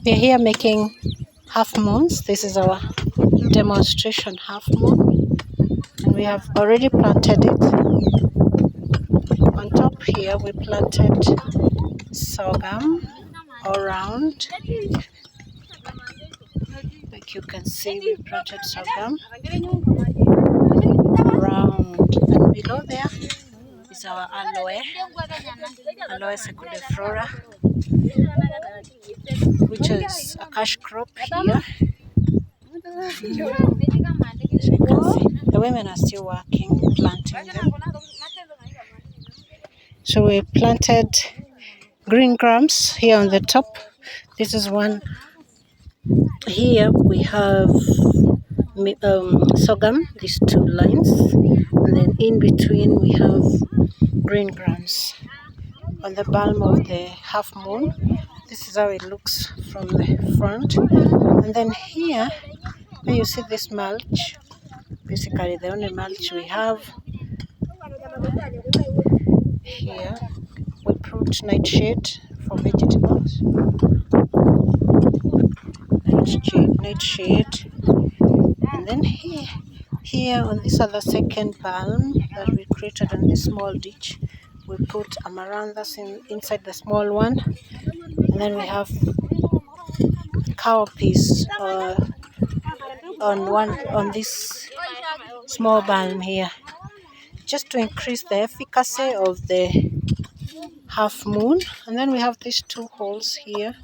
We're here making half moons. This is our demonstration half moon, and we have already planted it. On top here we planted sorghum all around. Like you can see, we planted sorghum around, and below there is our aloe secundiflora, which is a cash crop here. So you can see the women are still working, planting them. So we planted green grams here on the top. This is one. Here we have sorghum, these two lines, and then in between we have green grams. On the bulb of the half moon, this is how it looks from the front. And then here, where you see this mulch, basically the only mulch we have here, we put nightshade for vegetables. Nightshade. And then here on this other second palm that we created on this small ditch, we put amaranthus inside the small one. And then we have cowpeas on this small balm here, just to increase the efficacy of the half moon. And then we have these two holes here.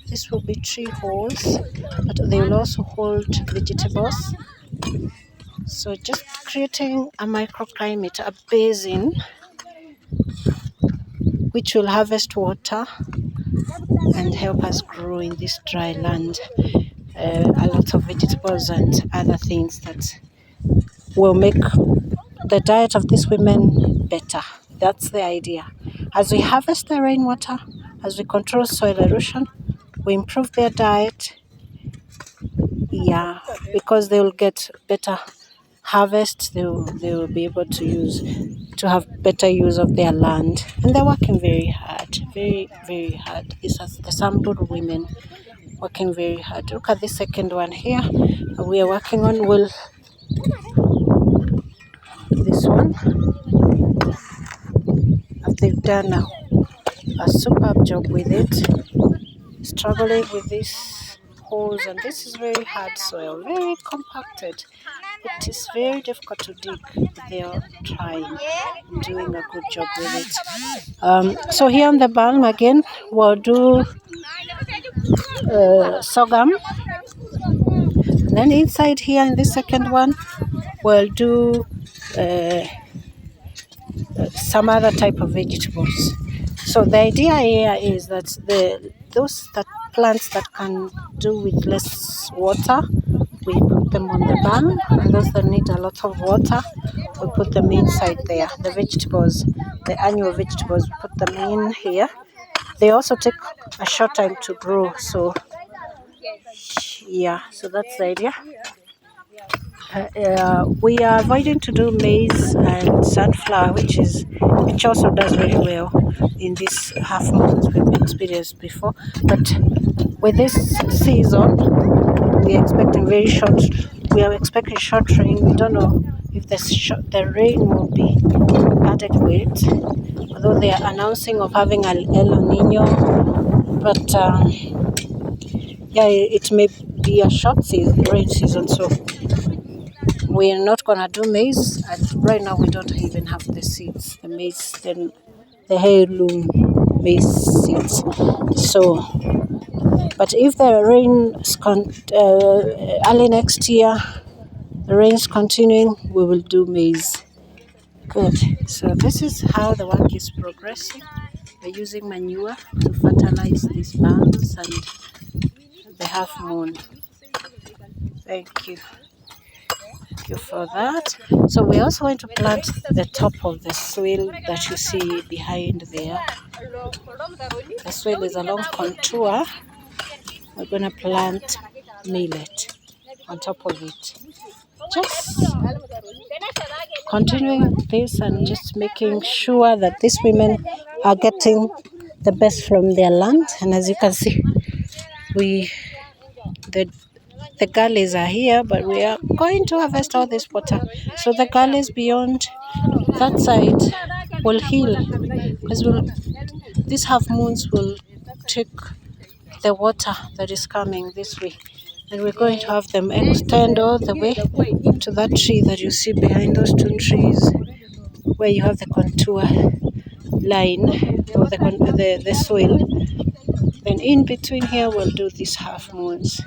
This will be 3 holes, but they will also hold vegetables. So just creating a microclimate, a basin which will harvest water and help us grow in this dry land a lot of vegetables and other things that will make the diet of these women better. That's the idea. As we harvest the rainwater, as we control soil erosion, we improve their diet, because they will get better harvest. They will be able to have better use of their land, and they're working very hard, very, very hard. These are the Samburu women working very hard. Look at this second one here. We are working on this one. They've done a superb job with it, struggling with these holes, and this is very hard soil, very compacted. It is very difficult to dig. They are trying, doing a good job with it. So here on the balm again, we'll do sorghum. And then inside here in this second one, we'll do some other type of vegetables. So the idea here is that those plants that can do with less water, we put them on the balm, and those that need a lot of water, we put them inside there. The vegetables, the annual vegetables, we put them in here. They also take a short time to grow, so so that's the idea. We are avoiding to do maize and sunflower, which also does very well in this half moons we've experienced before. But with this season, we are expecting short rain. We don't know if the rain will be adequate, although they are announcing of having an El Nino. But it may be a short rain season, so we're not gonna do maize, and right now we don't even have the seeds, the maize, the heirloom maize seeds. So, but if the rains early next year, the rains continuing, we will do maize. Good. So this is how the work is progressing. We're using manure to fertilize these balms and the half moon. Thank you. Thank you for that. So we're also going to plant the top of the soil that you see behind there. The soil is along contour. We're going to plant millet on top of it. just continuing this and just making sure that these women are getting the best from their land. And as you can see, the gullies are here, but we are going to harvest all this water. So the gullies beyond that side will heal, as these half moons will take the water that is coming this way, and we're going to have them extend all the way to that tree that you see behind those two trees, where you have the contour line or the soil. Then in between here we'll do these half moons.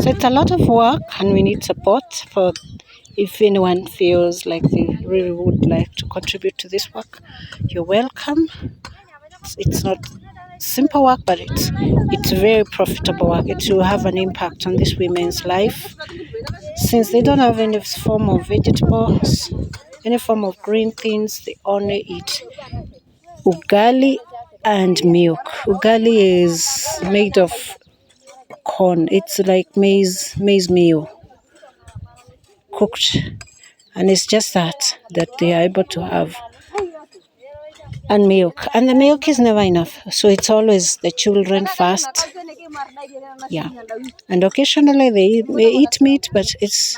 So it's a lot of work, and we need support for if anyone feels like they really would like to contribute to this work. You're welcome. It's not simple work, but it's very profitable work. It will have an impact on these women's life, since they don't have any form of vegetables, any form of green things. They only eat ugali and milk. Ugali is made of corn. It's like maize meal cooked, and it's just that they are able to have. And milk, and the milk is never enough, so it's always the children first. Yeah, and occasionally they eat meat, but it's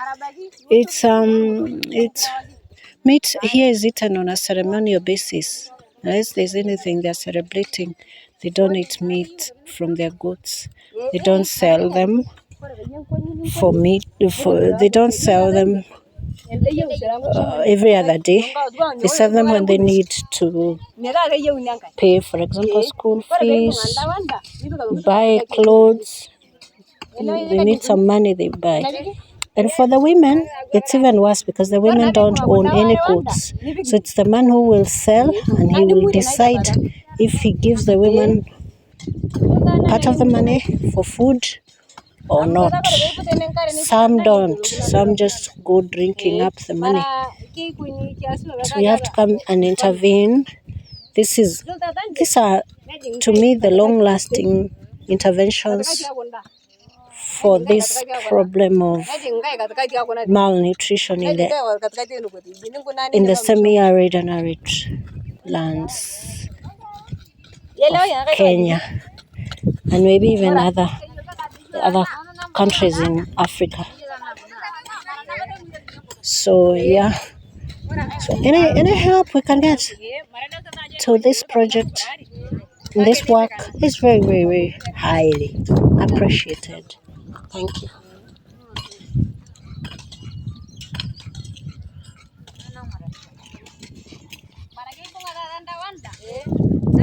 meat here is eaten on a ceremonial basis. Unless there's anything they're celebrating, they don't eat meat from their goats. They don't sell them for meat. They don't sell them every other day. They sell them when they need to pay, for example, school fees, buy clothes. They need some money, they buy. And for the women, it's even worse, because the women don't own any goods. So it's the man who will sell, and he will decide if he gives the women part of the money for food or not. Some don't. Some just go drinking up the money. So we have to come and intervene. These are, to me, the long-lasting interventions for this problem of malnutrition in the semi-arid and arid lands of Kenya, and maybe even other countries in Africa. So yeah, so any help we can get to this project, this work is very, very, very highly appreciated. Thank you.